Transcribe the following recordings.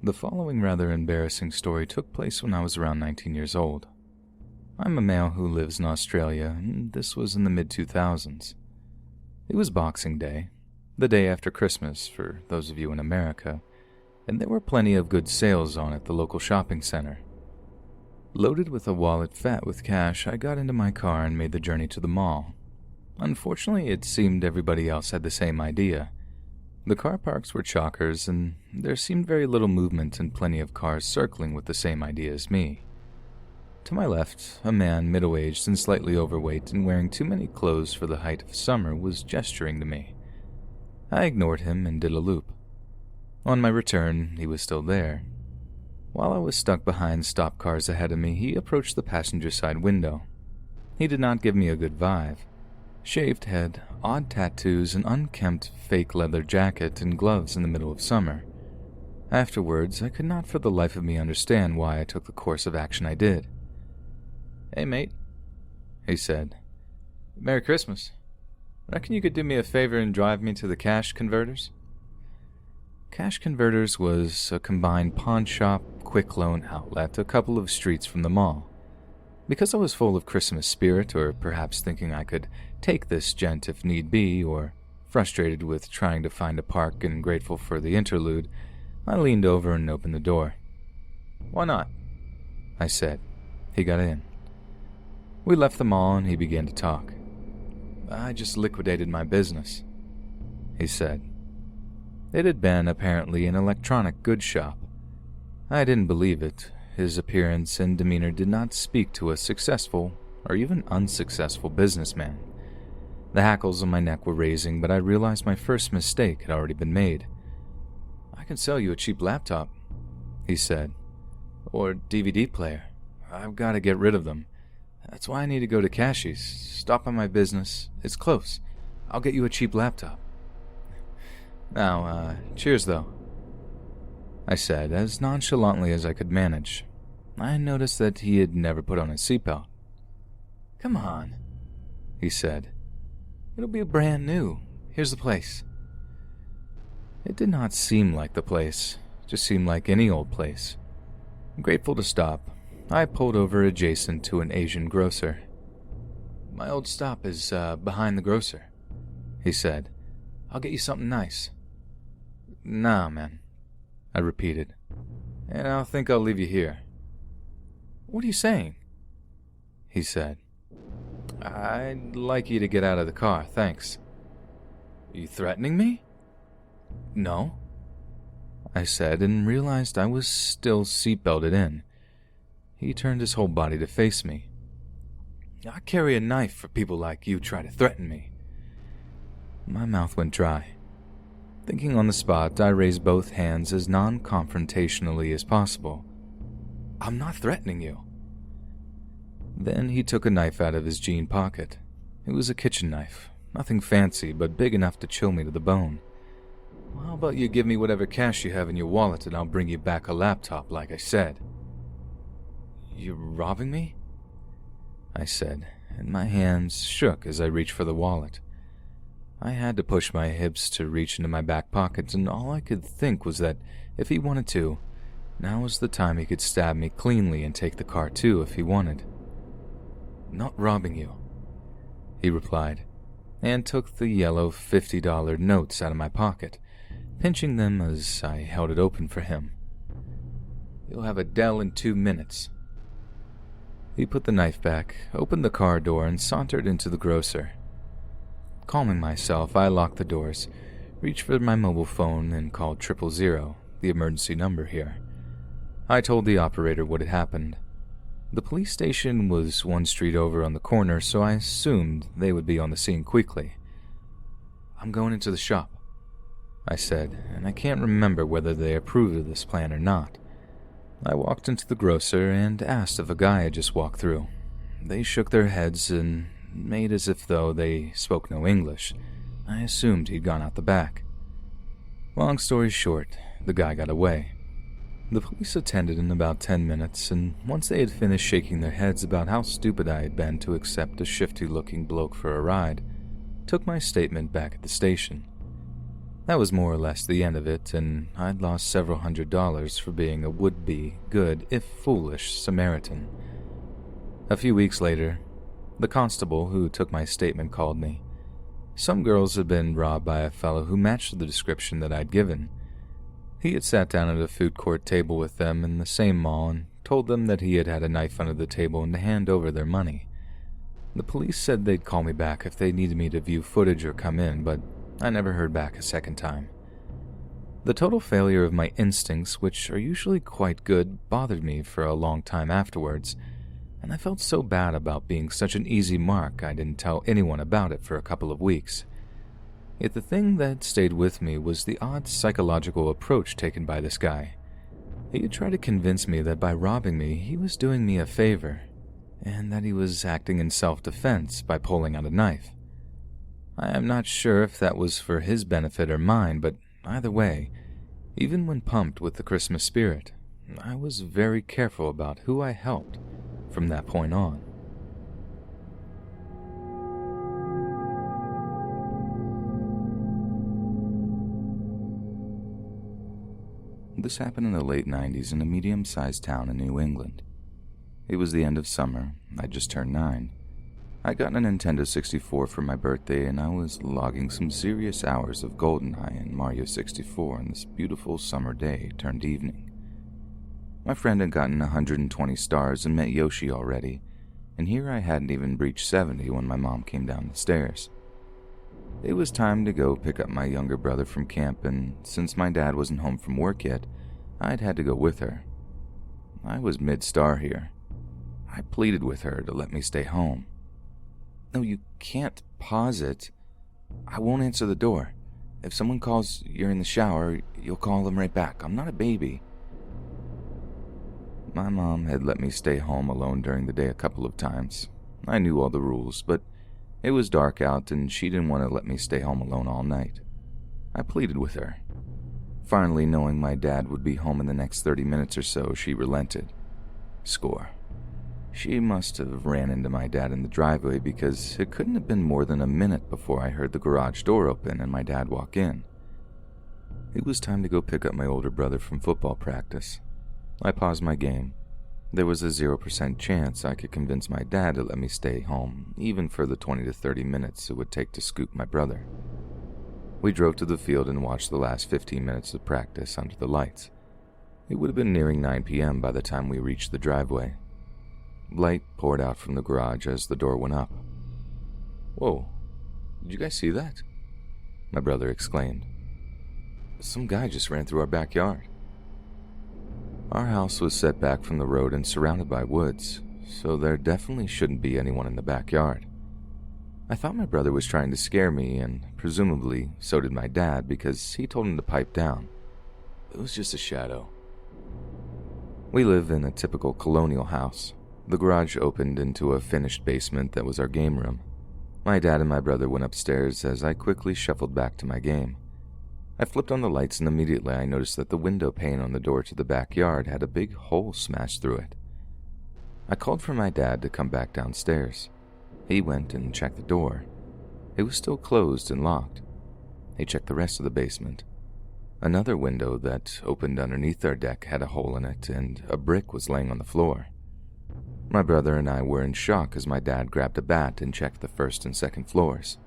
The following rather embarrassing story took place when I was around 19 years old. I'm a male who lives in Australia, and this was in the mid-2000s. It was Boxing Day, the day after Christmas for those of you in America, and there were plenty of good sales on at the local shopping center. Loaded with a wallet fat with cash, I got into my car and made the journey to the mall. Unfortunately, it seemed everybody else had the same idea. The car parks were chockers, and there seemed very little movement and plenty of cars circling with the same idea as me. To my left, a man middle-aged and slightly overweight and wearing too many clothes for the height of summer was gesturing to me. I ignored him and did a loop. On my return, he was still there. While I was stuck behind stopped cars ahead of me, he approached the passenger side window. He did not give me a good vibe. Shaved head, odd tattoos, an unkempt fake leather jacket, and gloves in the middle of summer. Afterwards, I could not for the life of me understand why I took the course of action I did. "Hey, mate," he said. "Merry Christmas. Reckon you could do me a favor and drive me to the Cash Converters?" Cash Converters was a combined pawn shop, quick loan outlet a couple of streets from the mall. Because I was full of Christmas spirit, or perhaps thinking I could take this gent if need be, or frustrated with trying to find a park and grateful for the interlude, I leaned over and opened the door. "Why not?" I said. He got in. We left the mall and he began to talk. "I just liquidated my business," he said. It had been apparently an electronic goods shop. I didn't believe it. His appearance and demeanor did not speak to a successful or even unsuccessful businessman. The hackles on my neck were raising, but I realized my first mistake had already been made. "I can sell you a cheap laptop," he said, "or DVD player. I've got to get rid of them. That's why I need to go to Cashy's. Stop by my business. It's close. I'll get you a cheap laptop." "Now, cheers though," I said, as nonchalantly as I could manage. I noticed that he had never put on his seatbelt. "Come on," he said. "It'll be brand new. Here's the place." It did not seem like the place. It just seemed like any old place. Grateful to stop, I pulled over adjacent to an Asian grocer. "My old stop is behind the grocer," he said. "I'll get you something nice." "Nah, man," I repeated. "And I think I'll leave you here." "What are you saying?" he said. "I'd like you to get out of the car, thanks." "You threatening me?" "No," I said, and realized I was still seatbelted in. He turned his whole body to face me. "I carry a knife for people like you try to threaten me." My mouth went dry. Thinking on the spot, I raised both hands as non-confrontationally as possible. "I'm not threatening you." Then he took a knife out of his jean pocket. It was a kitchen knife, nothing fancy, but big enough to chill me to the bone. "Well, how about you give me whatever cash you have in your wallet and I'll bring you back a laptop like I said." "You're robbing me?" I said, and my hands shook as I reached for the wallet. I had to push my hips to reach into my back pocket, and all I could think was that if he wanted to, now was the time he could stab me cleanly and take the car too if he wanted. "Not robbing you," he replied, and took the yellow $50 notes out of my pocket, pinching them as I held it open for him. "You'll have a Dell in 2 minutes." He put the knife back, opened the car door, and sauntered into the grocer. Calming myself, I locked the doors, reached for my mobile phone, and called 000, the emergency number here. I told the operator what had happened. The police station was one street over on the corner, so I assumed they would be on the scene quickly. "I'm going into the shop," I said, and I can't remember whether they approved of this plan or not. I walked into the grocer and asked if a guy had just walked through. They shook their heads and made as if though they spoke no English. I assumed he'd gone out the back. Long story short, the guy got away. The police attended in about 10 minutes, and once they had finished shaking their heads about how stupid I had been to accept a shifty-looking bloke for a ride, took my statement back at the station. That was more or less the end of it, and I'd lost several $100s for being a would-be good, if foolish, Samaritan. A few weeks later, the constable who took my statement called me. Some girls had been robbed by a fellow who matched the description that I'd given. He had sat down at a food court table with them in the same mall and told them that he had had a knife under the table and to hand over their money. The police said they'd call me back if they needed me to view footage or come in, but I never heard back a second time. The total failure of my instincts, which are usually quite good, bothered me for a long time afterwards, and I felt so bad about being such an easy mark I didn't tell anyone about it for a couple of weeks. Yet the thing that stayed with me was the odd psychological approach taken by this guy. He had tried to convince me that by robbing me, he was doing me a favor, and that he was acting in self-defense by pulling out a knife. I am not sure if that was for his benefit or mine, but either way, even when pumped with the Christmas spirit, I was very careful about who I helped from that point on. This happened in the late 90s in a medium-sized town in New England. It was the end of summer. I'd just turned 9. I'd gotten a Nintendo 64 for my birthday, and I was logging some serious hours of GoldenEye and Mario 64 on this beautiful summer day turned evening. My friend had gotten 120 stars and met Yoshi already, and here I hadn't even breached 70 when my mom came down the stairs. It was time to go pick up my younger brother from camp, and since my dad wasn't home from work yet, I'd had to go with her. I was mid-star here. I pleaded with her to let me stay home. "No, you can't pause it. I won't answer the door. If someone calls you're in the shower, you'll call them right back. I'm not a baby." My mom had let me stay home alone during the day a couple of times. I knew all the rules, but it was dark out and she didn't want to let me stay home alone all night. I pleaded with her. Finally, knowing my dad would be home in the next 30 minutes or so, she relented. Score. She must have ran into my dad in the driveway because it couldn't have been more than a minute before I heard the garage door open and my dad walk in. It was time to go pick up my older brother from football practice. I paused my game. There was a 0% chance I could convince my dad to let me stay home, even for the 20 to 30 minutes it would take to scoop my brother. We drove to the field and watched the last 15 minutes of practice under the lights. It would have been nearing 9 p.m. by the time we reached the driveway. Light poured out from the garage as the door went up. "Whoa, did you guys see that?" my brother exclaimed. "Some guy just ran through our backyard." Our house was set back from the road and surrounded by woods, so there definitely shouldn't be anyone in the backyard. I thought my brother was trying to scare me, and presumably so did my dad because he told him to pipe down. It was just a shadow. We live in a typical colonial house. The garage opened into a finished basement that was our game room. My dad and my brother went upstairs as I quickly shuffled back to my game. I flipped on the lights and immediately I noticed that the window pane on the door to the backyard had a big hole smashed through it. I called for my dad to come back downstairs. He went and checked the door. It was still closed and locked. He checked the rest of the basement. Another window that opened underneath our deck had a hole in it and a brick was laying on the floor. My brother and I were in shock as my dad grabbed a bat and checked the first and second floors.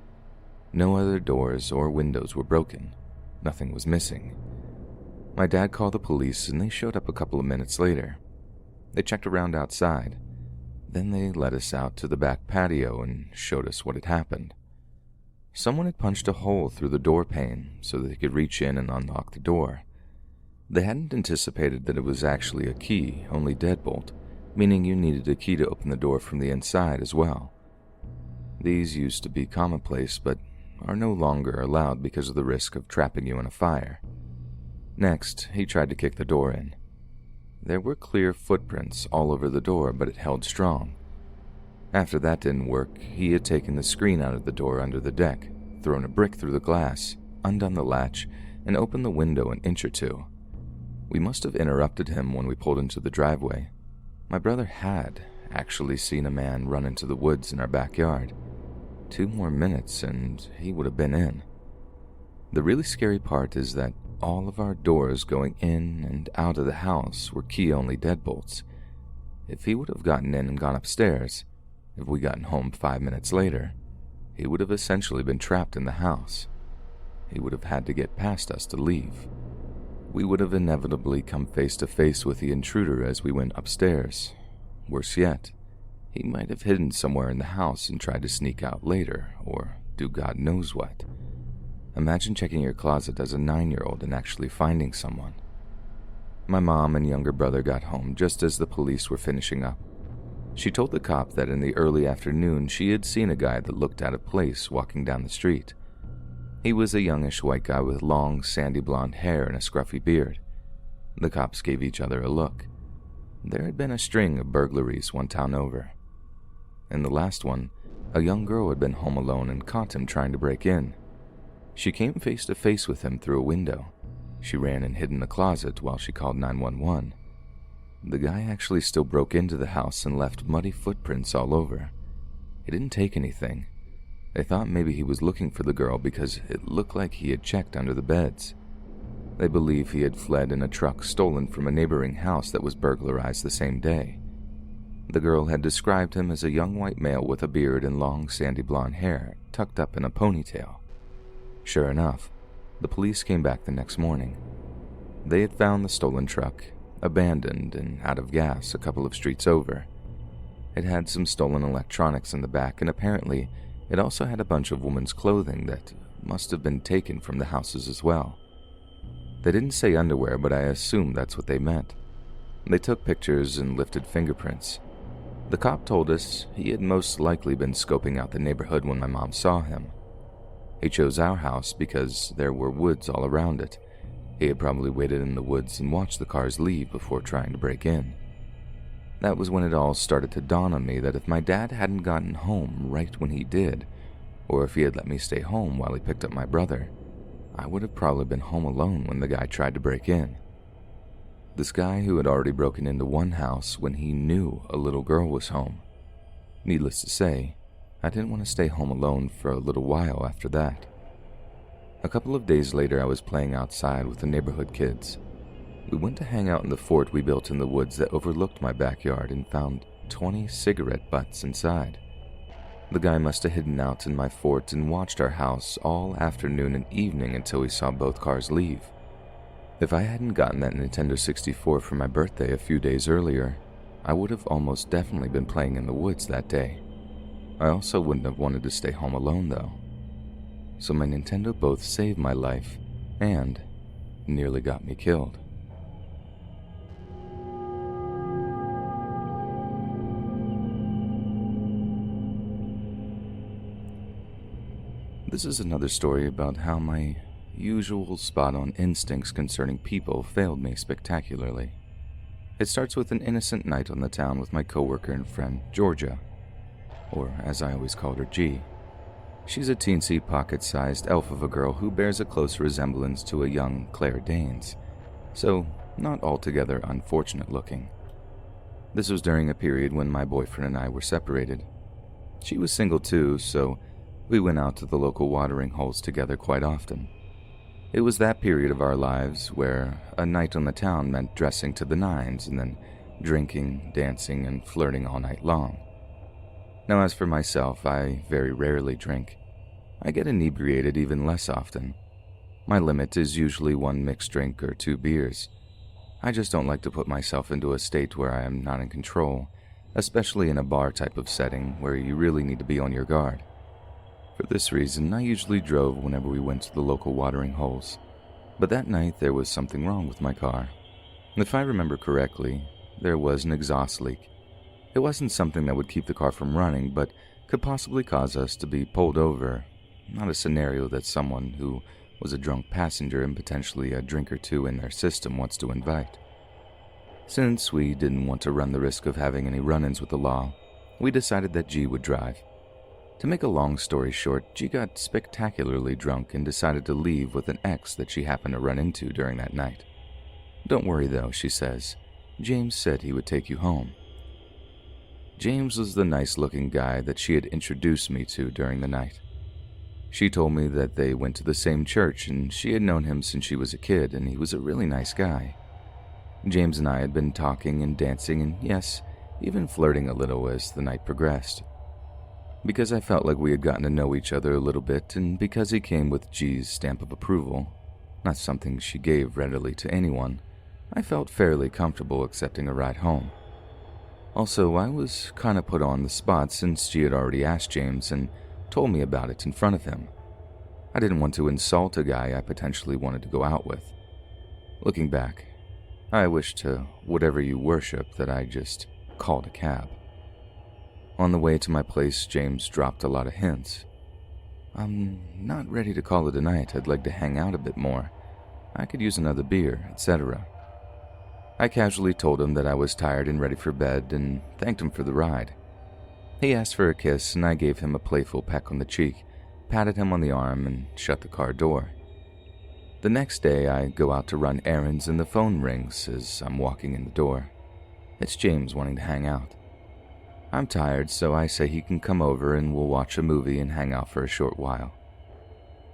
No other doors or windows were broken. Nothing was missing. My dad called the police and they showed up a couple of minutes later. They checked around outside. Then they led us out to the back patio and showed us what had happened. Someone had punched a hole through the door pane so that they could reach in and unlock the door. They hadn't anticipated that it was actually a key, only deadbolt, meaning you needed a key to open the door from the inside as well. These used to be commonplace, but are no longer allowed because of the risk of trapping you in a fire. Next, he tried to kick the door in. There were clear footprints all over the door, but it held strong. After that didn't work, he had taken the screen out of the door under the deck, thrown a brick through the glass, undone the latch, and opened the window an inch or two. We must have interrupted him when we pulled into the driveway. My brother had actually seen a man run into the woods in our backyard. 2 more minutes and he would have been in. The really scary part is that all of our doors going in and out of the house were key-only deadbolts. If he would have gotten in and gone upstairs, if we gotten home 5 minutes later, he would have essentially been trapped in the house. He would have had to get past us to leave. We would have inevitably come face to face with the intruder as we went upstairs. Worse yet, he might have hidden somewhere in the house and tried to sneak out later, or do God knows what. Imagine checking your closet as a 9-year-old and actually finding someone. My mom and younger brother got home just as the police were finishing up. She told the cop that in the early afternoon she had seen a guy that looked out of place walking down the street. He was a youngish white guy with long, sandy blonde hair and a scruffy beard. The cops gave each other a look. There had been a string of burglaries one town over. In the last one, a young girl had been home alone and caught him trying to break in. She came face to face with him through a window. She ran and hid in the closet while she called 911. The guy actually still broke into the house and left muddy footprints all over. He didn't take anything. They thought maybe he was looking for the girl because it looked like he had checked under the beds. They believe he had fled in a truck stolen from a neighboring house that was burglarized the same day. The girl had described him as a young white male with a beard and long sandy blonde hair tucked up in a ponytail. Sure enough, the police came back the next morning. They had found the stolen truck, abandoned and out of gas a couple of streets over. It had some stolen electronics in the back, and apparently it also had a bunch of women's clothing that must have been taken from the houses as well. They didn't say underwear, but I assumed that's what they meant. They took pictures and lifted fingerprints. The cop told us he had most likely been scoping out the neighborhood when my mom saw him. He chose our house because there were woods all around it. He had probably waited in the woods and watched the cars leave before trying to break in. That was when it all started to dawn on me that if my dad hadn't gotten home right when he did, or if he had let me stay home while he picked up my brother, I would have probably been home alone when the guy tried to break in. This guy who had already broken into one house when he knew a little girl was home. Needless to say, I didn't want to stay home alone for a little while after that. A couple of days later, I was playing outside with the neighborhood kids. We went to hang out in the fort we built in the woods that overlooked my backyard and found 20 cigarette butts inside. The guy must have hidden out in my fort and watched our house all afternoon and evening until we saw both cars leave. If I hadn't gotten that Nintendo 64 for my birthday a few days earlier, I would have almost definitely been playing in the woods that day. I also wouldn't have wanted to stay home alone though. So my Nintendo both saved my life and nearly got me killed. This is another story about how my usual spot-on instincts concerning people failed me spectacularly. It starts with an innocent night on the town with my coworker and friend, Georgia, or as I always called her, G. She's a teensy, pocket-sized elf of a girl who bears a close resemblance to a young Claire Danes, so not altogether unfortunate-looking. This was during a period when my boyfriend and I were separated. She was single too, so we went out to the local watering holes together quite often. It was that period of our lives where a night on the town meant dressing to the nines and then drinking, dancing, and flirting all night long. Now, as for myself, I very rarely drink. I get inebriated even less often. My limit is usually 1 mixed drink or 2 beers. I just don't like to put myself into a state where I am not in control, especially in a bar type of setting where you really need to be on your guard. For this reason, I usually drove whenever we went to the local watering holes. But that night, there was something wrong with my car. If I remember correctly, there was an exhaust leak. It wasn't something that would keep the car from running, but could possibly cause us to be pulled over. Not a scenario that someone who was a drunk passenger and potentially a drink or two in their system wants to invite. Since we didn't want to run the risk of having any run-ins with the law, we decided that G would drive. To make a long story short, G got spectacularly drunk and decided to leave with an ex that she happened to run into during that night. "Don't worry though," she says. "James said he would take you home." James was the nice-looking guy that she had introduced me to during the night. She told me that they went to the same church and she had known him since she was a kid, and he was a really nice guy. James and I had been talking and dancing and, yes, even flirting a little as the night progressed. Because I felt like we had gotten to know each other a little bit, and because he came with G's stamp of approval, not something she gave readily to anyone, I felt fairly comfortable accepting a ride home. Also, I was kind of put on the spot since G had already asked James and told me about it in front of him. I didn't want to insult a guy I potentially wanted to go out with. Looking back, I wish to whatever you worship that I just called a cab. On the way to my place, James dropped a lot of hints. I'm not ready to call it a night. I'd like to hang out a bit more. I could use another beer, etc. I casually told him that I was tired and ready for bed and thanked him for the ride. He asked for a kiss and I gave him a playful peck on the cheek, patted him on the arm, and shut the car door. The next day, I go out to run errands and the phone rings as I'm walking in the door. It's James wanting to hang out. I'm tired, so I say he can come over and we'll watch a movie and hang out for a short while.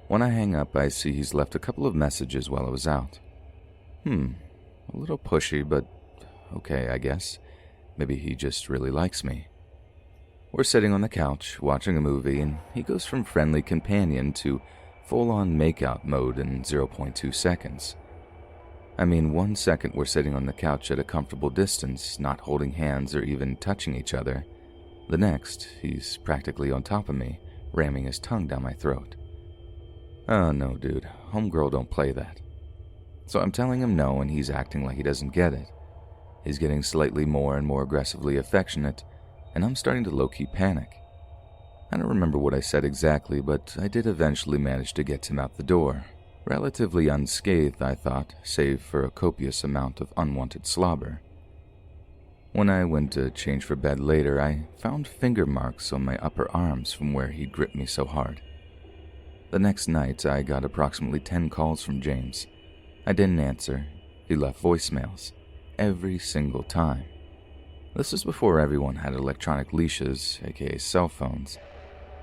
When I hang up, I see he's left a couple of messages while I was out. A little pushy, but okay, I guess. Maybe he just really likes me. We're sitting on the couch, watching a movie, and he goes from friendly companion to full-on makeout mode in 0.2 seconds. I mean, 1 second we're sitting on the couch at a comfortable distance, not holding hands or even touching each other. The next, he's practically on top of me, ramming his tongue down my throat. Oh no, dude, homegirl don't play that. So I'm telling him no, and he's acting like he doesn't get it. He's getting slightly more and more aggressively affectionate, and I'm starting to low-key panic. I don't remember what I said exactly, but I did eventually manage to get him out the door. Relatively unscathed, I thought, save for a copious amount of unwanted slobber. When I went to change for bed later, I found finger marks on my upper arms from where he'd gripped me so hard. The next night, I got approximately 10 calls from James. I didn't answer. He left voicemails. Every single time. This was before everyone had electronic leashes, aka cell phones.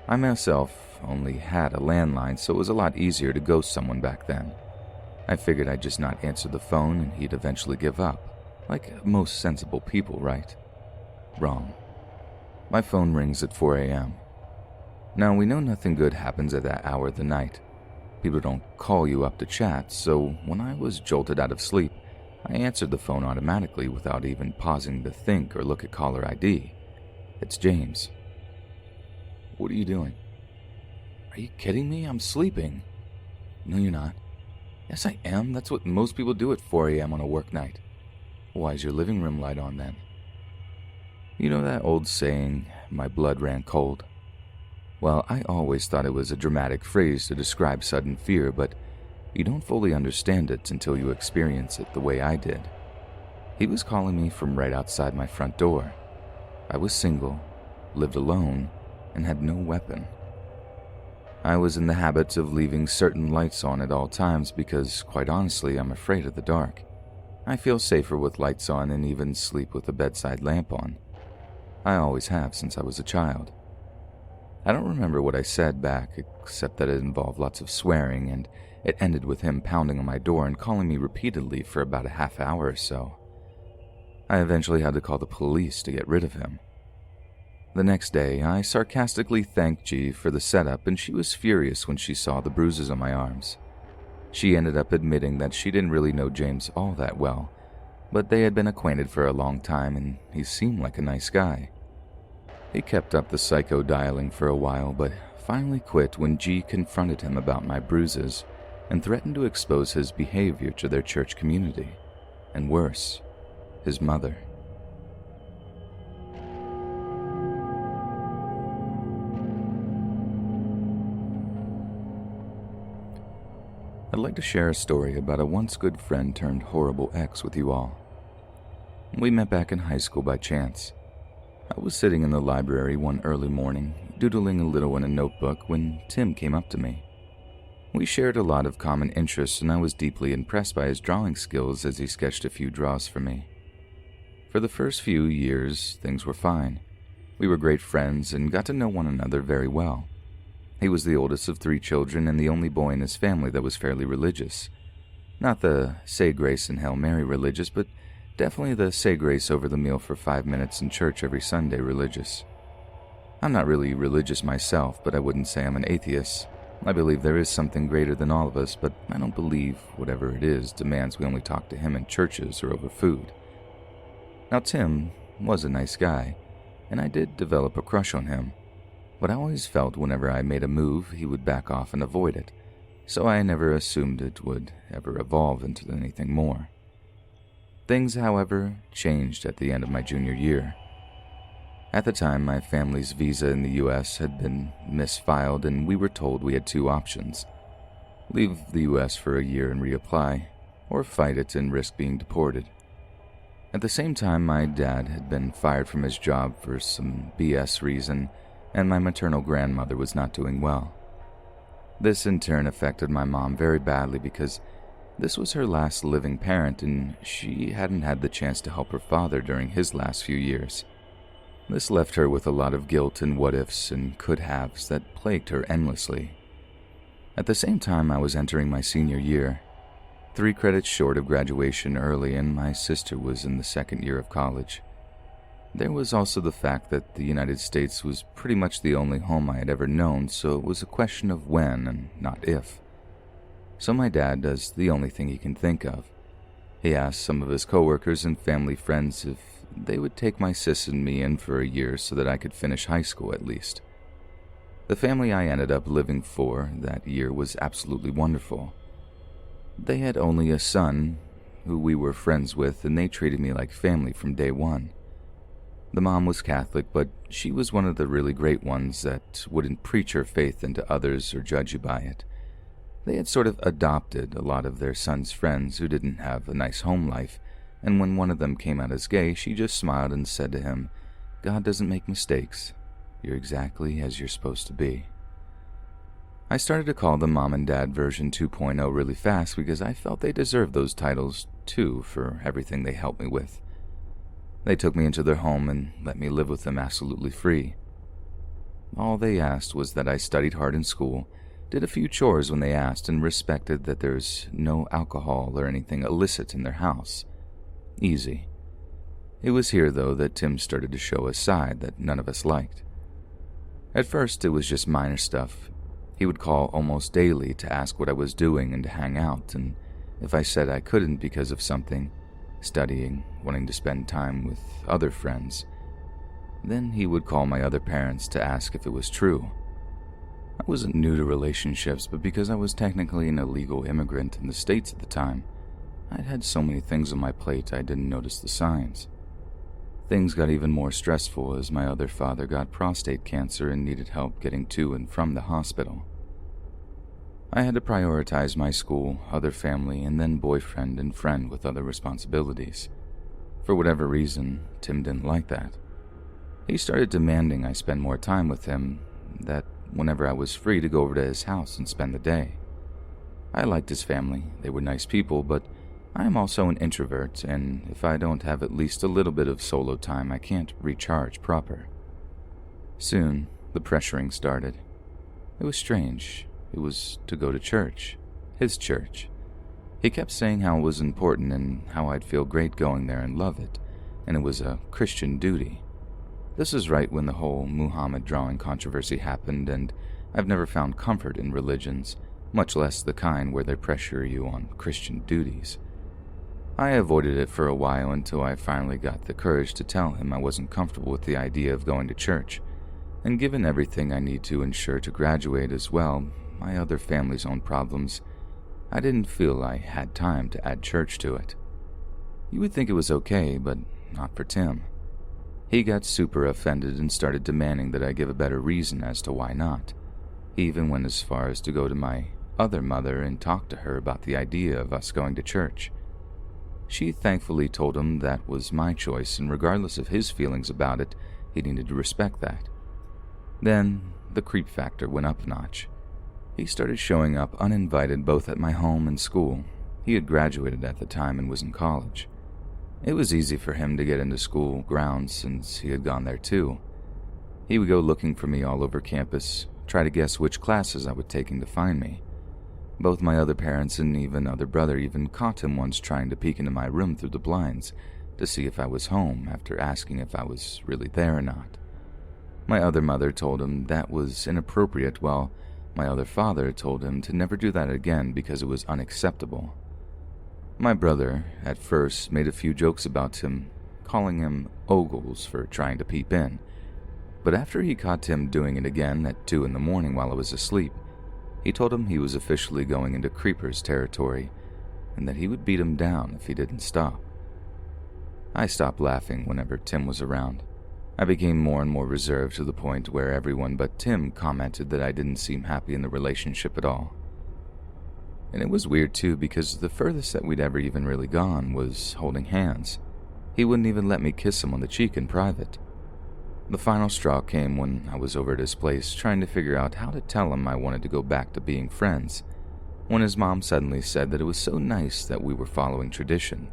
I myself only had a landline, so it was a lot easier to ghost someone back then. I figured I'd just not answer the phone and he'd eventually give up. Like most sensible people, right? Wrong. My phone rings at 4 a.m. Now, we know nothing good happens at that hour of the night. People don't call you up to chat, so when I was jolted out of sleep, I answered the phone automatically without even pausing to think or look at caller ID. It's James. What are you doing? Are you kidding me? I'm sleeping. No, you're not. Yes, I am. That's what most people do at 4 a.m. on a work night. Why is your living room light on then? You know that old saying, my blood ran cold? Well, I always thought it was a dramatic phrase to describe sudden fear, but you don't fully understand it until you experience it the way I did. He was calling me from right outside my front door. I was single, lived alone, and had no weapon. I was in the habit of leaving certain lights on at all times because, quite honestly, I'm afraid of the dark. I feel safer with lights on and even sleep with a bedside lamp on. I always have since I was a child. I don't remember what I said back, except that it involved lots of swearing, and it ended with him pounding on my door and calling me repeatedly for about a half hour or so. I eventually had to call the police to get rid of him. The next day, I sarcastically thanked G for the setup, and she was furious when she saw the bruises on my arms. She ended up admitting that she didn't really know James all that well, but they had been acquainted for a long time and he seemed like a nice guy. He kept up the psycho dialing for a while, but finally quit when G confronted him about my bruises and threatened to expose his behavior to their church community, and worse, his mother. I'd like to share a story about a once good friend turned horrible ex with you all. We met back in high school by chance. I was sitting in the library one early morning, doodling a little in a notebook when Tim came up to me. We shared a lot of common interests and I was deeply impressed by his drawing skills as he sketched a few draws for me. For the first few years, things were fine. We were great friends and got to know one another very well. He was the oldest of 3 children and the only boy in his family that was fairly religious. Not the say grace and Hail Mary religious, but definitely the say grace over the meal for 5 minutes in church every Sunday religious. I'm not really religious myself, but I wouldn't say I'm an atheist. I believe there is something greater than all of us, but I don't believe whatever it is demands we only talk to him in churches or over food. Now, Tim was a nice guy, and I did develop a crush on him, but I always felt whenever I made a move, he would back off and avoid it, so I never assumed it would ever evolve into anything more. Things, however, changed at the end of my junior year. At the time, my family's visa in the U.S. had been misfiled, and we were told we had 2 options: leave the U.S. for a year and reapply, or fight it and risk being deported. At the same time, my dad had been fired from his job for some BS reason, and my maternal grandmother was not doing well. This in turn affected my mom very badly because this was her last living parent, and she hadn't had the chance to help her father during his last few years. This left her with a lot of guilt and what-ifs and could-haves that plagued her endlessly. At the same time, I was entering my senior year, 3 credits short of graduation early, and my sister was in the 2nd year of college. There was also the fact that the United States was pretty much the only home I had ever known, so it was a question of when and not if. So my dad does the only thing he can think of. He asked some of his coworkers and family friends if they would take my sis and me in for a year so that I could finish high school at least. The family I ended up living for that year was absolutely wonderful. They had only a son who we were friends with, and they treated me like family from day one. The mom was Catholic, but she was one of the really great ones that wouldn't preach her faith into others or judge you by it. They had sort of adopted a lot of their son's friends who didn't have a nice home life, and when one of them came out as gay, she just smiled and said to him, "God doesn't make mistakes. You're exactly as you're supposed to be." I started to call them Mom and Dad version 2.0 really fast because I felt they deserved those titles too for everything they helped me with. They took me into their home and let me live with them absolutely free. All they asked was that I studied hard in school, did a few chores when they asked, and respected that there's no alcohol or anything illicit in their house. Easy. It was here, though, that Tim started to show a side that none of us liked. At first, it was just minor stuff. He would call almost daily to ask what I was doing and to hang out, and if I said I couldn't because of something, studying, wanting to spend time with other friends, then he would call my other parents to ask if it was true. I wasn't new to relationships, but because I was technically an illegal immigrant in the States at the time, I'd had so many things on my plate I didn't notice the signs. Things got even more stressful as my other father got prostate cancer and needed help getting to and from the hospital. I had to prioritize my school, other family, and then boyfriend and friend with other responsibilities. For whatever reason, Tim didn't like that. He started demanding I spend more time with him, that whenever I was free to go over to his house and spend the day. I liked his family, they were nice people, but I am also an introvert, and if I don't have at least a little bit of solo time, I can't recharge proper. Soon, the pressuring started. It was strange. It was to go to church, his church. He kept saying how it was important and how I'd feel great going there and love it, and it was a Christian duty. This was right when the whole Muhammad drawing controversy happened, and I've never found comfort in religions, much less the kind where they pressure you on Christian duties. I avoided it for a while until I finally got the courage to tell him I wasn't comfortable with the idea of going to church, and given everything I need to ensure to graduate as well, my other family's own problems, I didn't feel I had time to add church to it. You would think it was okay, but not for Tim. He got super offended and started demanding that I give a better reason as to why not. He even went as far as to go to my other mother and talk to her about the idea of us going to church. She thankfully told him that was my choice, and regardless of his feelings about it, he needed to respect that. Then, the creep factor went up a notch. He started showing up uninvited both at my home and school. He had graduated at the time and was in college. It was easy for him to get into school grounds since he had gone there too. He would go looking for me all over campus, try to guess which classes I was taking to find me. Both my other parents and even other brother even caught him once trying to peek into my room through the blinds to see if I was home after asking if I was really there or not. My other mother told him that was inappropriate, while my other father told him to never do that again because it was unacceptable. My brother, at first, made a few jokes about him, calling him ogles for trying to peep in, but after he caught Tim doing it again at 2 in the morning while I was asleep, he told him he was officially going into creepers territory and that he would beat him down if he didn't stop. I stopped laughing whenever Tim was around. I became more and more reserved to the point where everyone but Tim commented that I didn't seem happy in the relationship at all. And it was weird too, because the furthest that we'd ever even really gone was holding hands. He wouldn't even let me kiss him on the cheek in private. The final straw came when I was over at his place trying to figure out how to tell him I wanted to go back to being friends, when his mom suddenly said that it was so nice that we were following tradition.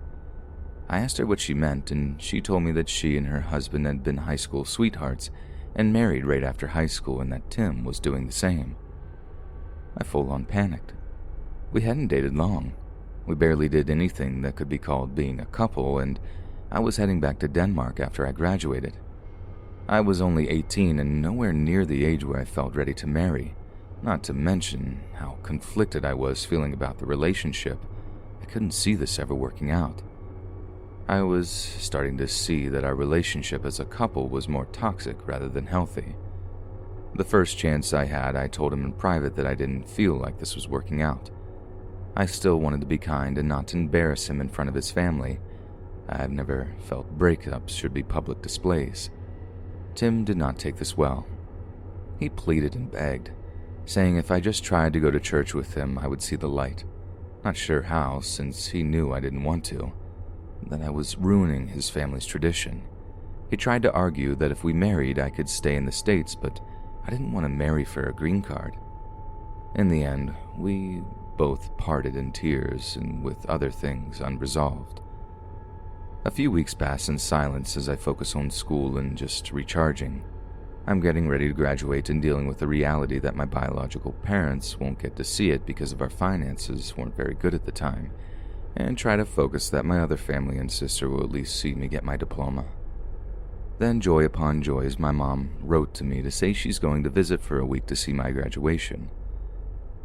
I asked her what she meant, and she told me that she and her husband had been high school sweethearts and married right after high school, and that Tim was doing the same. I full-on panicked. We hadn't dated long. We barely did anything that could be called being a couple, and I was heading back to Denmark after I graduated. I was only 18 and nowhere near the age where I felt ready to marry, not to mention how conflicted I was feeling about the relationship. I couldn't see this ever working out. I was starting to see that our relationship as a couple was more toxic rather than healthy. The first chance I had, I told him in private that I didn't feel like this was working out. I still wanted to be kind and not to embarrass him in front of his family. I've never felt breakups should be public displays. Tim did not take this well. He pleaded and begged, saying if I just tried to go to church with him, I would see the light. Not sure how, since he knew I didn't want to, that I was ruining his family's tradition. He tried to argue that if we married, I could stay in the States, but I didn't want to marry for a green card. In the end, we both parted in tears and with other things unresolved. A few weeks pass in silence as I focus on school and just recharging. I'm getting ready to graduate and dealing with the reality that my biological parents won't get to see it because of our finances weren't very good at the time, and try to focus that my other family and sister will at least see me get my diploma. Then, joy upon joy, as my mom wrote to me to say she's going to visit for a week to see my graduation.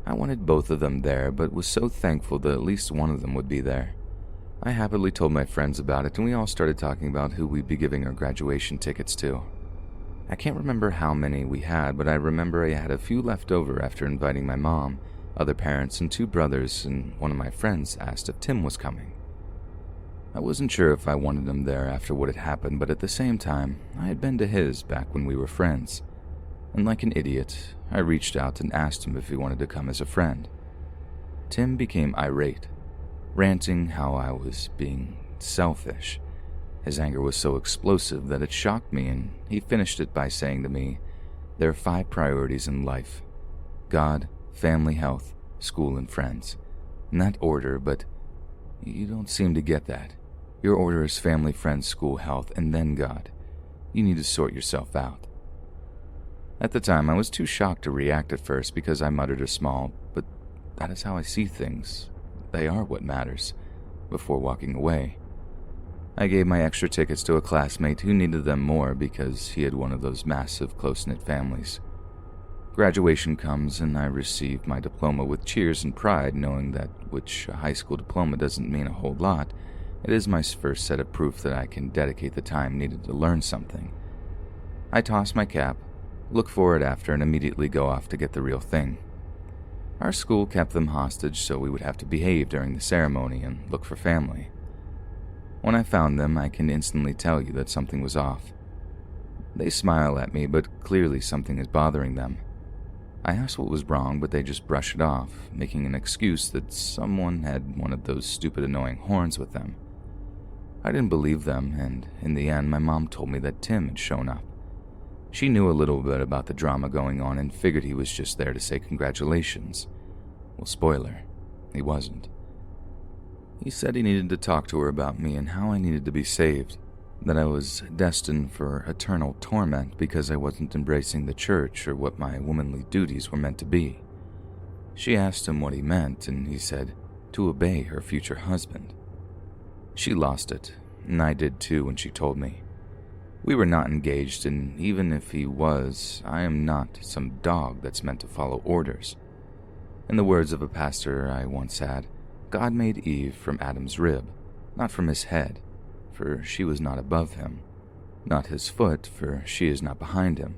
I wanted both of them there, but was so thankful that at least one of them would be there. I happily told my friends about it, and we all started talking about who we'd be giving our graduation tickets to. I can't remember how many we had, but I remember I had a few left over after inviting my mom, other parents, and 2 brothers, and one of my friends asked if Tim was coming. I wasn't sure if I wanted him there after what had happened, but at the same time, I had been to his back when we were friends. And like an idiot, I reached out and asked him if he wanted to come as a friend. Tim became irate, ranting how I was being selfish. His anger was so explosive that it shocked me, and he finished it by saying to me, "There are 5 priorities in life: God, family, health, school, and friends. In that order, but you don't seem to get that. Your order is family, friends, school, health, and then God. You need to sort yourself out." At the time, I was too shocked to react at first because I muttered a small, "But that is how I see things. They are what matters," before walking away. I gave my extra tickets to a classmate who needed them more because he had one of those massive, close-knit families. Graduation comes, and I receive my diploma with cheers and pride, knowing that which a high school diploma doesn't mean a whole lot. It is my first set of proof that I can dedicate the time needed to learn something. I toss my cap, look for it after, and immediately go off to get the real thing. Our school kept them hostage, so we would have to behave during the ceremony and look for family. When I found them, I can instantly tell you that something was off. They smile at me, but clearly something is bothering them. I ask what was wrong, but they just brush it off, making an excuse that someone had one of those stupid annoying horns with them. I didn't believe them, and in the end, my mom told me that Tim had shown up. She knew a little bit about the drama going on and figured he was just there to say congratulations. Well, spoiler, he wasn't. He said he needed to talk to her about me and how I needed to be saved, that I was destined for eternal torment because I wasn't embracing the church or what my womanly duties were meant to be. She asked him what he meant, and he said to obey her future husband. She lost it, and I did too when she told me. We were not engaged, and even if he was, I am not some dog that's meant to follow orders. In the words of a pastor I once had, God made Eve from Adam's rib, not from his head, for she was not above him, not his foot, for she is not behind him,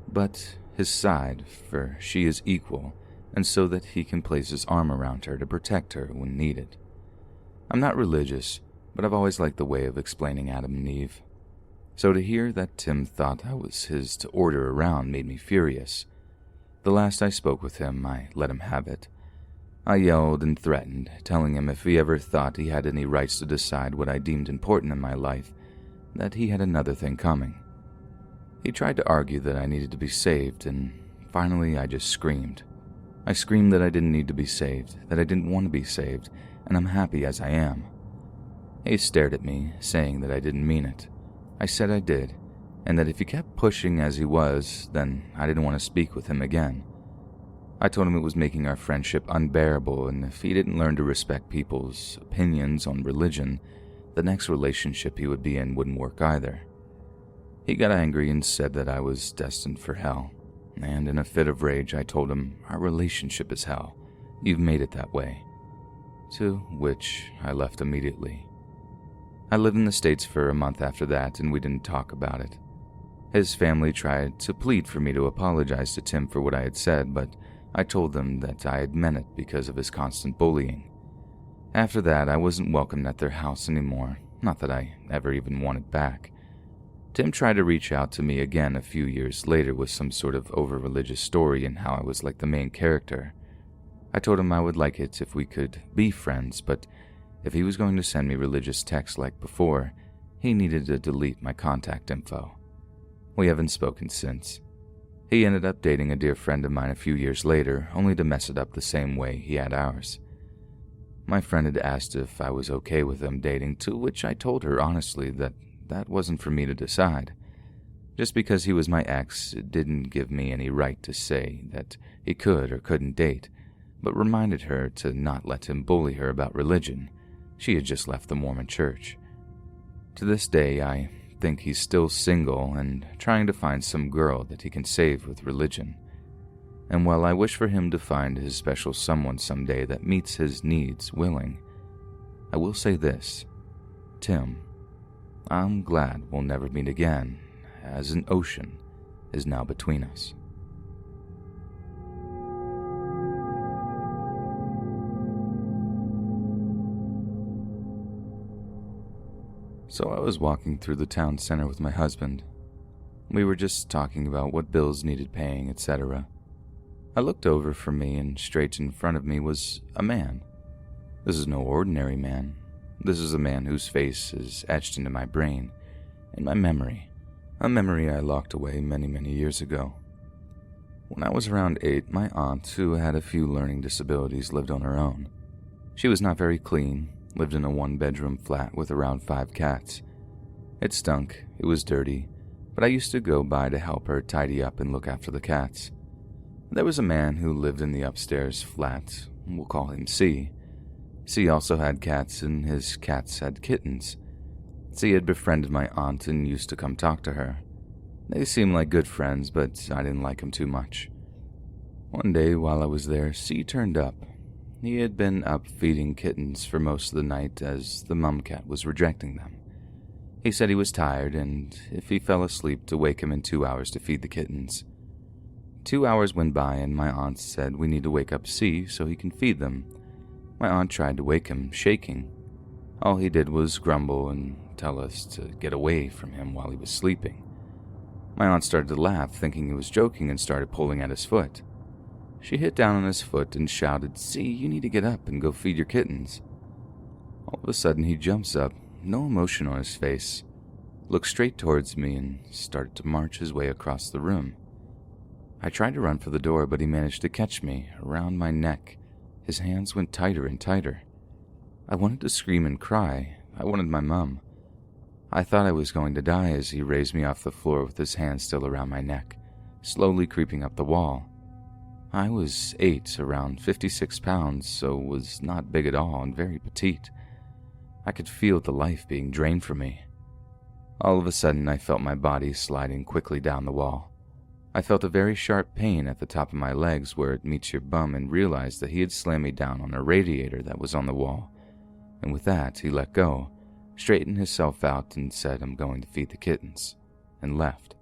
but his side, for she is equal, and so that he can place his arm around her to protect her when needed. I'm not religious, but I've always liked the way of explaining Adam and Eve. So to hear that Tim thought I was his to order around made me furious. The last I spoke with him, I let him have it. I yelled and threatened, telling him if he ever thought he had any rights to decide what I deemed important in my life, that he had another thing coming. He tried to argue that I needed to be saved, and finally I just screamed. I screamed that I didn't need to be saved, that I didn't want to be saved, and I'm happy as I am. He stared at me, saying that I didn't mean it. I said I did, and that if he kept pushing as he was, then I didn't want to speak with him again. I told him it was making our friendship unbearable, and if he didn't learn to respect people's opinions on religion, the next relationship he would be in wouldn't work either. He got angry and said that I was destined for hell, and in a fit of rage I told him, our relationship is hell. You've made it that way. To which I left immediately. I lived in the States for a month after that, and we didn't talk about it. His family tried to plead for me to apologize to Tim for what I had said, but I told them that I had meant it because of his constant bullying. After that, I wasn't welcomed at their house anymore, not that I ever even wanted back. Tim tried to reach out to me again a few years later with some sort of over-religious story and how I was like the main character. I told him I would like it if we could be friends, but if he was going to send me religious texts like before, he needed to delete my contact info. We haven't spoken since. He ended up dating a dear friend of mine a few years later, only to mess it up the same way he had ours. My friend had asked if I was okay with them dating, to which I told her honestly that that wasn't for me to decide. Just because he was my ex, it didn't give me any right to say that he could or couldn't date, but reminded her to not let him bully her about religion. She had just left the Mormon church. To this day, I think he's still single and trying to find some girl that he can save with religion. And while I wish for him to find his special someone someday that meets his needs willing, I will say this, Tim, I'm glad we'll never meet again, as an ocean is now between us. So I was walking through the town center with my husband. We were just talking about what bills needed paying, etc. I looked over from me, and straight in front of me was a man. This is no ordinary man. This is a man whose face is etched into my brain, in my memory, a memory I locked away many, many years ago. When I was around 8, my aunt, who had a few learning disabilities, lived on her own. She was not very clean, lived in a one-bedroom flat with around 5 cats. It stunk, it was dirty, but I used to go by to help her tidy up and look after the cats. There was a man who lived in the upstairs flat, we'll call him C. C also had cats, and his cats had kittens. C had befriended my aunt and used to come talk to her. They seemed like good friends, but I didn't like him too much. One day while I was there, C turned up. He had been up feeding kittens for most of the night as the mum cat was rejecting them. He said he was tired, and if he fell asleep, to wake him in 2 hours to feed the kittens. 2 hours went by, and my aunt said we need to wake up C so he can feed them. My aunt tried to wake him, shaking. All he did was grumble and tell us to get away from him while he was sleeping. My aunt started to laugh, thinking he was joking, and started pulling at his foot. She hit down on his foot and shouted, "See, you need to get up and go feed your kittens." All of a sudden, he jumps up, no emotion on his face, looked straight towards me, and started to march his way across the room. I tried to run for the door, but he managed to catch me around my neck. His hands went tighter and tighter. I wanted to scream and cry. I wanted my mum. I thought I was going to die as he raised me off the floor with his hand still around my neck, slowly creeping up the wall. I was 8, around 56 pounds, so was not big at all and very petite. I could feel the life being drained from me. All of a sudden, I felt my body sliding quickly down the wall. I felt a very sharp pain at the top of my legs where it meets your bum and realized that he had slammed me down on a radiator that was on the wall. And with that, he let go, straightened himself out and said, "I'm going to feed the kittens," and left.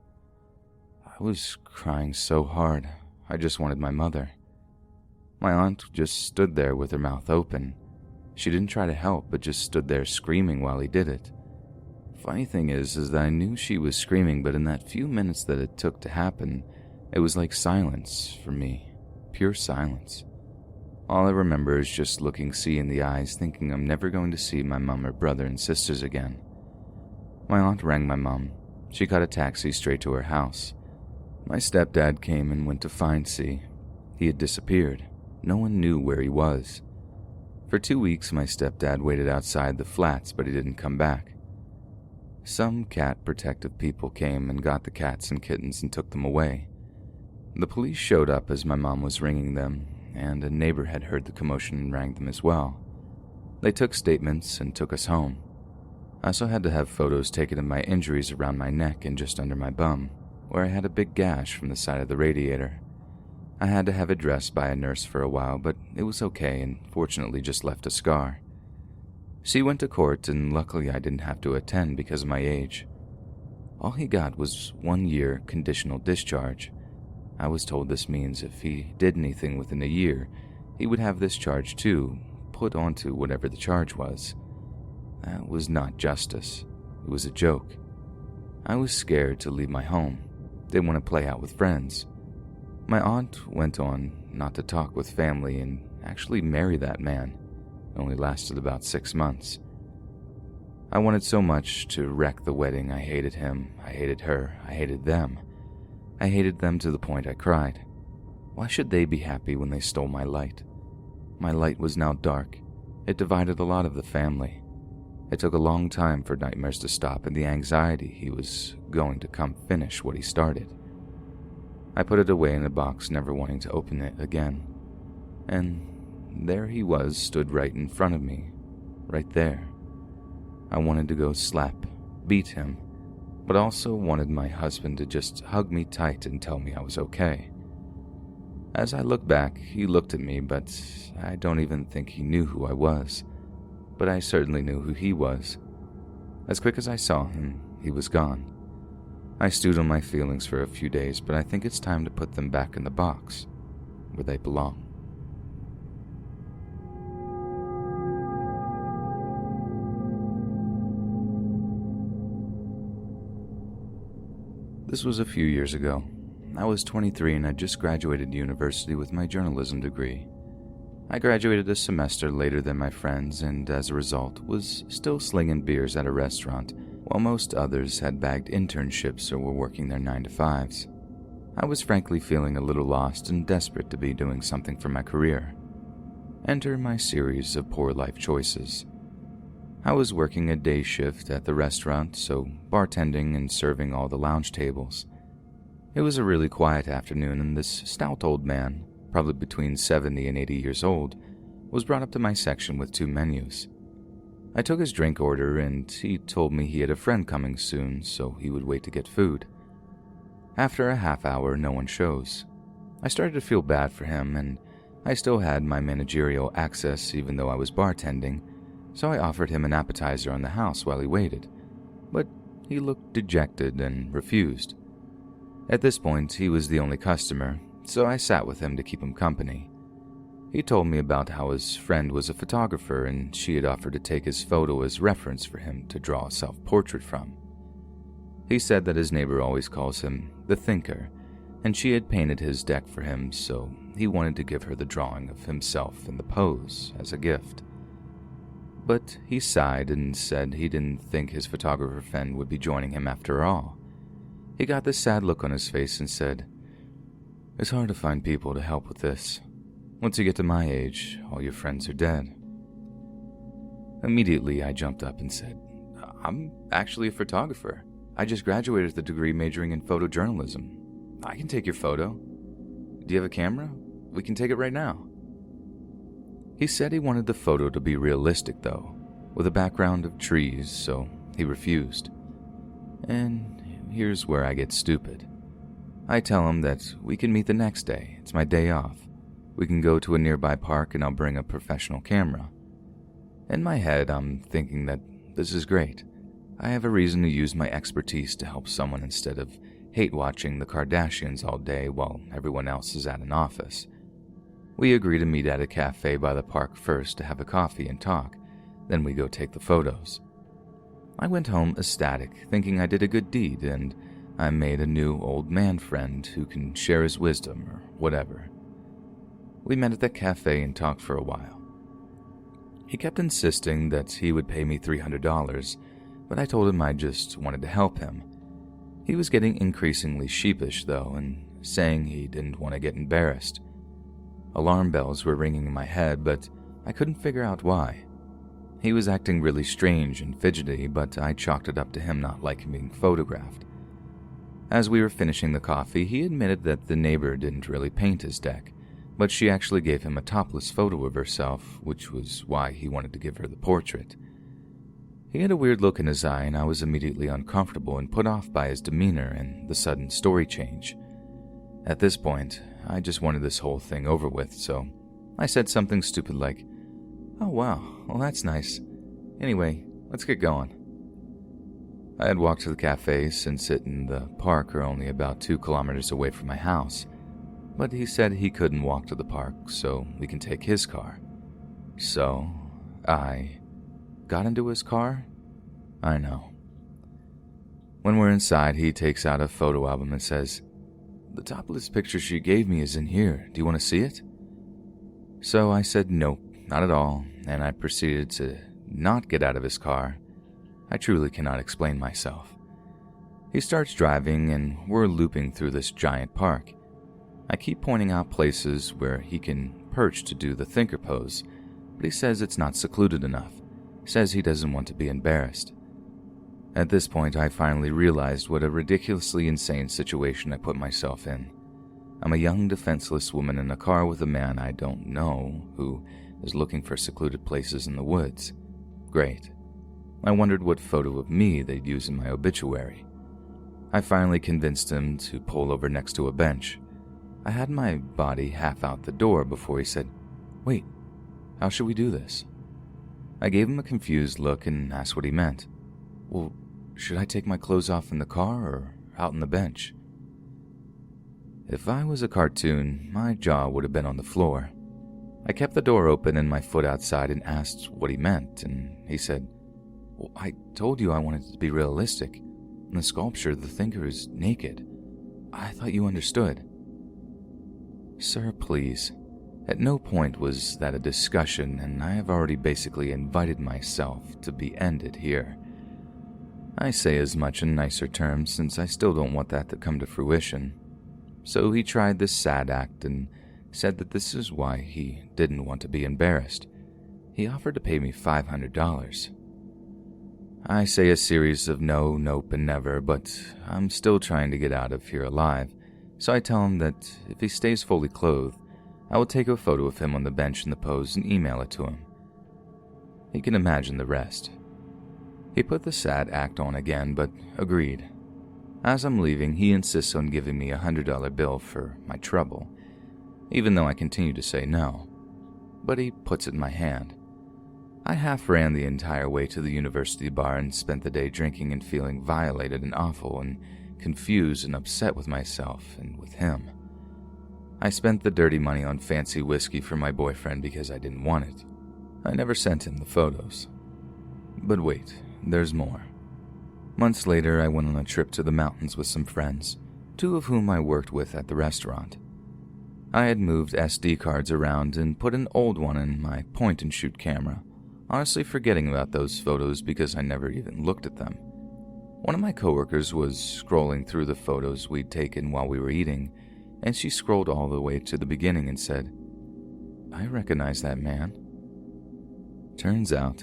I was crying so hard, I just wanted my mother. My aunt just stood there with her mouth open. She didn't try to help, but just stood there screaming while he did it. Funny thing is that I knew she was screaming, but in that few minutes that it took to happen, it was like silence for me, pure silence. All I remember is just looking C in the eyes, thinking I'm never going to see my mom or brother and sisters again. My aunt rang my mom. She got a taxi straight to her house. My stepdad came and went to find C. He had disappeared. No one knew where he was. For 2 weeks, my stepdad waited outside the flats, but he didn't come back. Some cat protective people came and got the cats and kittens and took them away. The police showed up as my mom was ringing them, and a neighbor had heard the commotion and rang them as well. They took statements and took us home. I also had to have photos taken of my injuries around my neck and just under my bum, where I had a big gash from the side of the radiator. I had to have it dressed by a nurse for a while, but it was okay and fortunately just left a scar. She went to court, and luckily I didn't have to attend because of my age. All he got was 1 year conditional discharge. I was told this means if he did anything within a year, he would have this charge too, put onto whatever the charge was. That was not justice. It was a joke. I was scared to leave my home. Didn't want to play out with friends. My aunt went on not to talk with family and actually marry that man. It only lasted about 6 months. I wanted so much to wreck the wedding. I hated him, I hated her, I hated them. I hated them to the point I cried. Why should they be happy when they stole my light? My light was now dark. It divided a lot of the family. It took a long time for nightmares to stop and the anxiety he was going to come finish what he started. I put it away in a box, never wanting to open it again. And there he was, stood right in front of me, right there. I wanted to go slap, beat him, but also wanted my husband to just hug me tight and tell me I was okay. As I look back, he looked at me, but I don't even think he knew who I was. But I certainly knew who he was. As quick as I saw him, he was gone. I stewed on my feelings for a few days, but I think it's time to put them back in the box, where they belong. This was a few years ago. I was 23 and I just graduated university with my journalism degree. I graduated a semester later than my friends and as a result was still slinging beers at a restaurant while most others had bagged internships or were working their 9-to-5s. I was frankly feeling a little lost and desperate to be doing something for my career. Enter my series of poor life choices. I was working a day shift at the restaurant, so bartending and serving all the lounge tables. It was a really quiet afternoon and this stout old man, probably between 70 and 80 years old, was brought up to my section with 2 menus. I took his drink order and he told me he had a friend coming soon, so he would wait to get food. After a half hour, no one shows. I started to feel bad for him and I still had my managerial access even though I was bartending, so I offered him an appetizer on the house while he waited, but he looked dejected and refused. At this point, he was the only customer, so I sat with him to keep him company. He told me about how his friend was a photographer and she had offered to take his photo as reference for him to draw a self-portrait from. He said that his neighbor always calls him the Thinker, and she had painted his deck for him, so he wanted to give her the drawing of himself in the pose as a gift. But he sighed and said he didn't think his photographer friend would be joining him after all. He got this sad look on his face and said, "It's hard to find people to help with this. Once you get to my age, all your friends are dead." Immediately, I jumped up and said, I'm actually a photographer. I just graduated with a degree majoring in photojournalism. I can take your photo. Do you have a camera? We can take it right now." He said he wanted the photo to be realistic, though, with a background of trees, so he refused. And here's where I get stupid. I tell him that we can meet the next day. It's my day off. We can go to a nearby park and I'll bring a professional camera. In my head, I'm thinking that this is great. I have a reason to use my expertise to help someone instead of hate-watching the Kardashians all day while everyone else is at an office. We agree to meet at a cafe by the park first to have a coffee and talk, then we go take the photos. I went home ecstatic, thinking I did a good deed and I made a new old man friend who can share his wisdom or whatever. We met at the cafe and talked for a while. He kept insisting that he would pay me $300, but I told him I just wanted to help him. He was getting increasingly sheepish, though, and saying he didn't want to get embarrassed. Alarm bells were ringing in my head, but I couldn't figure out why. He was acting really strange and fidgety, but I chalked it up to him not liking being photographed. As we were finishing the coffee, he admitted that the neighbor didn't really paint his deck, but she actually gave him a topless photo of herself, which was why he wanted to give her the portrait. He had a weird look in his eye, and I was immediately uncomfortable and put off by his demeanor and the sudden story change. At this point, I just wanted this whole thing over with, so I said something stupid like, "Oh wow, well that's nice. Anyway, let's get going." I had walked to the cafe since it and the park are only about 2 kilometers away from my house, but he said he couldn't walk to the park, so we can take his car. So, I got into his car? I know. When we're inside, he takes out a photo album and says, "The topless picture she gave me is in here. Do you want to see it?" So I said nope, not at all, and I proceeded to not get out of his car. I truly cannot explain myself. He starts driving, and we're looping through this giant park. I keep pointing out places where he can perch to do the thinker pose, but he says it's not secluded enough, says he doesn't want to be embarrassed. At this point, I finally realized what a ridiculously insane situation I put myself in. I'm a young, defenseless woman in a car with a man I don't know who is looking for secluded places in the woods. Great. I wondered what photo of me they'd use in my obituary. I finally convinced him to pull over next to a bench. I had my body half out the door before he said, "Wait, how should we do this?" I gave him a confused look and asked what he meant. "Well, should I take my clothes off in the car or out on the bench?" If I was a cartoon, my jaw would have been on the floor. I kept the door open and my foot outside and asked what he meant, and he said, "Well, I told you I wanted it to be realistic. In the sculpture, the thinker is naked. I thought you understood." Sir, please. At no point was that a discussion, and I have already basically invited myself to be ended here. I say as much in nicer terms since I still don't want that to come to fruition. So he tried this sad act and said that this is why he didn't want to be embarrassed. He offered to pay me $500. I say a series of no, nope, and never, but I'm still trying to get out of here alive, so I tell him that if he stays fully clothed, I will take a photo of him on the bench in the pose and email it to him. He can imagine the rest. He put the sad act on again, but agreed. As I'm leaving, he insists on giving me a $100 bill for my trouble, even though I continue to say no. But he puts it in my hand. I half ran the entire way to the university bar and spent the day drinking and feeling violated and awful and confused and upset with myself and with him. I spent the dirty money on fancy whiskey for my boyfriend because I didn't want it. I never sent him the photos. But wait, there's more. Months later, I went on a trip to the mountains with some friends, 2 of whom I worked with at the restaurant. I had moved SD cards around and put an old one in my point-and-shoot camera, honestly forgetting about those photos because I never even looked at them. One of my coworkers was scrolling through the photos we'd taken while we were eating, and she scrolled all the way to the beginning and said, "I recognize that man." Turns out,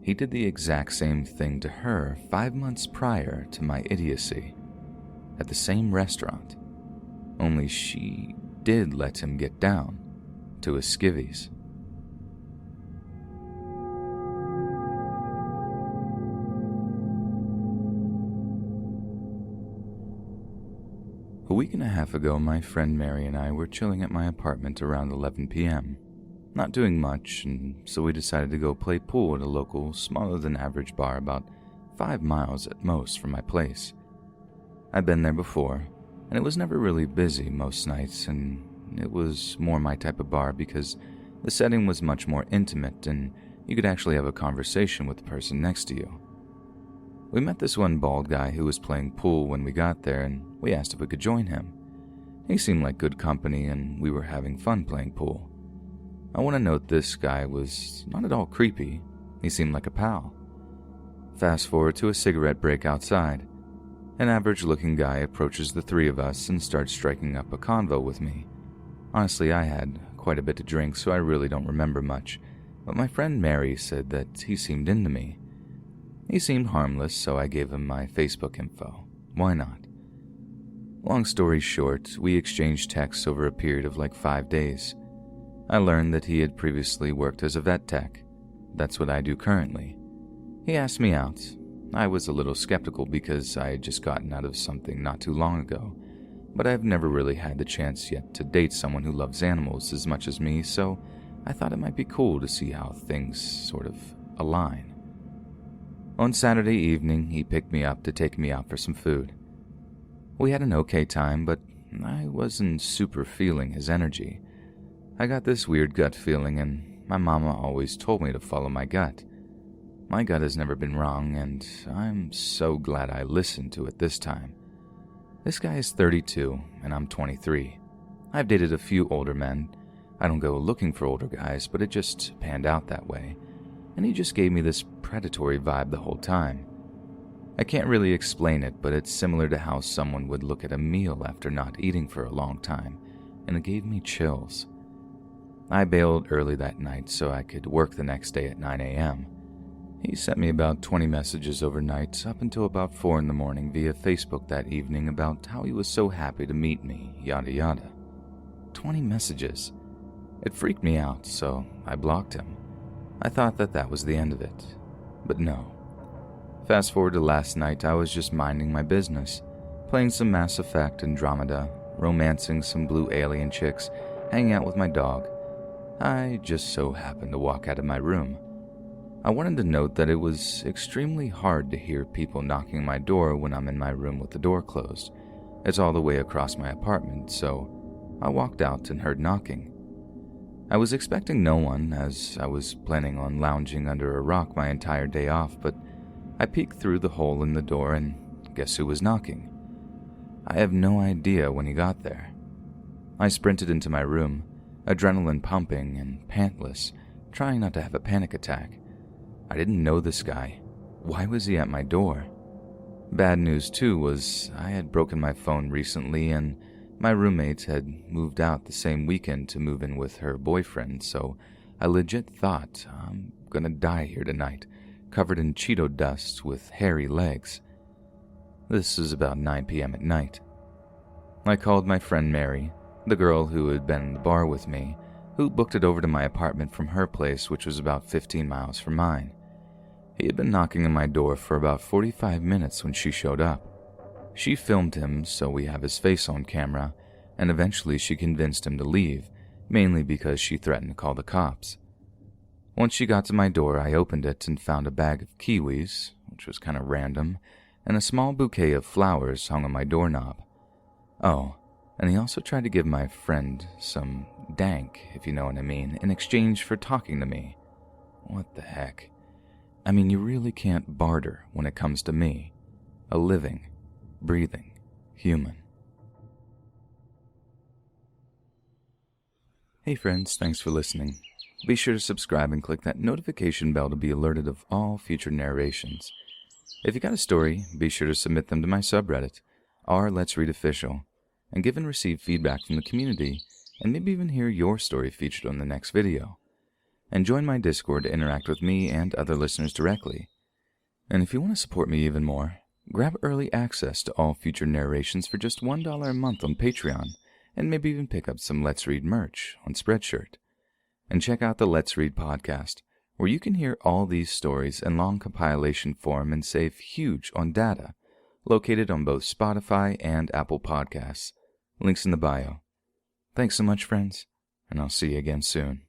he did the exact same thing to her 5 months prior to my idiocy, at the same restaurant, only she did let him get down to his skivvies. A week and a half ago, my friend Mary and I were chilling at my apartment around 11 p.m., not doing much, and so we decided to go play pool at a local, smaller-than-average bar about 5 miles at most from my place. I'd been there before, and it was never really busy most nights, and it was more my type of bar because the setting was much more intimate and you could actually have a conversation with the person next to you. We met this one bald guy who was playing pool when we got there, and we asked if we could join him. He seemed like good company, and we were having fun playing pool. I want to note this guy was not at all creepy. He seemed like a pal. Fast forward to a cigarette break outside. An average-looking guy approaches the three of us and starts striking up a convo with me. Honestly, I had quite a bit to drink, so I really don't remember much, but my friend Mary said that he seemed into me. He seemed harmless, so I gave him my Facebook info. Why not? Long story short, we exchanged texts over a period of like 5 days. I learned that he had previously worked as a vet tech. That's what I do currently. He asked me out. I was a little skeptical because I had just gotten out of something not too long ago, but I've never really had the chance yet to date someone who loves animals as much as me, so I thought it might be cool to see how things sort of align. On Saturday evening, he picked me up to take me out for some food. We had an okay time, but I wasn't super feeling his energy. I got this weird gut feeling, and my mama always told me to follow my gut. My gut has never been wrong, and I'm so glad I listened to it this time. This guy is 32, and I'm 23. I've dated a few older men. I don't go looking for older guys, but it just panned out that way, and he just gave me this predatory vibe the whole time. I can't really explain it, but it's similar to how someone would look at a meal after not eating for a long time, and it gave me chills. I bailed early that night so I could work the next day at 9 a.m. He sent me about 20 messages overnight up until about 4 in the morning via Facebook that evening about how he was so happy to meet me, yada yada. 20 messages. It freaked me out, so I blocked him. I thought that was the end of it, but no. Fast forward to last night, I was just minding my business, playing some Mass Effect Andromeda, romancing some blue alien chicks, hanging out with my dog. I just so happened to walk out of my room. I wanted to note that it was extremely hard to hear people knocking on my door when I'm in my room with the door closed. It's all the way across my apartment, so I walked out and heard knocking. I was expecting no one, as I was planning on lounging under a rock my entire day off, but I peeked through the hole in the door and guess who was knocking? I have no idea when he got there. I sprinted into my room, adrenaline pumping and pantless, trying not to have a panic attack. I didn't know this guy. Why was he at my door? Bad news too was I had broken my phone recently and my roommate had moved out the same weekend to move in with her boyfriend, so I legit thought I'm gonna die here tonight, covered in Cheeto dust with hairy legs. This is about 9 p.m. at night. I called my friend Mary, the girl who had been in the bar with me, who booked it over to my apartment from her place, which was about 15 miles from mine. He had been knocking on my door for about 45 minutes when she showed up. She filmed him so we have his face on camera, and eventually she convinced him to leave, mainly because she threatened to call the cops. Once she got to my door, I opened it and found a bag of kiwis, which was kind of random, and a small bouquet of flowers hung on my doorknob. Oh, and he also tried to give my friend some dank, if you know what I mean, in exchange for talking to me. What the heck? I mean, you really can't barter when it comes to me, a living, breathing human. Hey friends, thanks for listening. Be sure to subscribe and click that notification bell to be alerted of all future narrations. If you got a story, be sure to submit them to my subreddit, /LetsReadOfficial, and give and receive feedback from the community, and maybe even hear your story featured on the next video. and join my Discord to interact with me and other listeners directly. And if you want to support me even more, grab early access to all future narrations for just $1 a month on Patreon, and maybe even pick up some Let's Read merch on Spreadshirt. And check out the Let's Read podcast, where you can hear all these stories in long compilation form and save huge on data, located on both Spotify and Apple Podcasts. Links in the bio. Thanks so much, friends, and I'll see you again soon.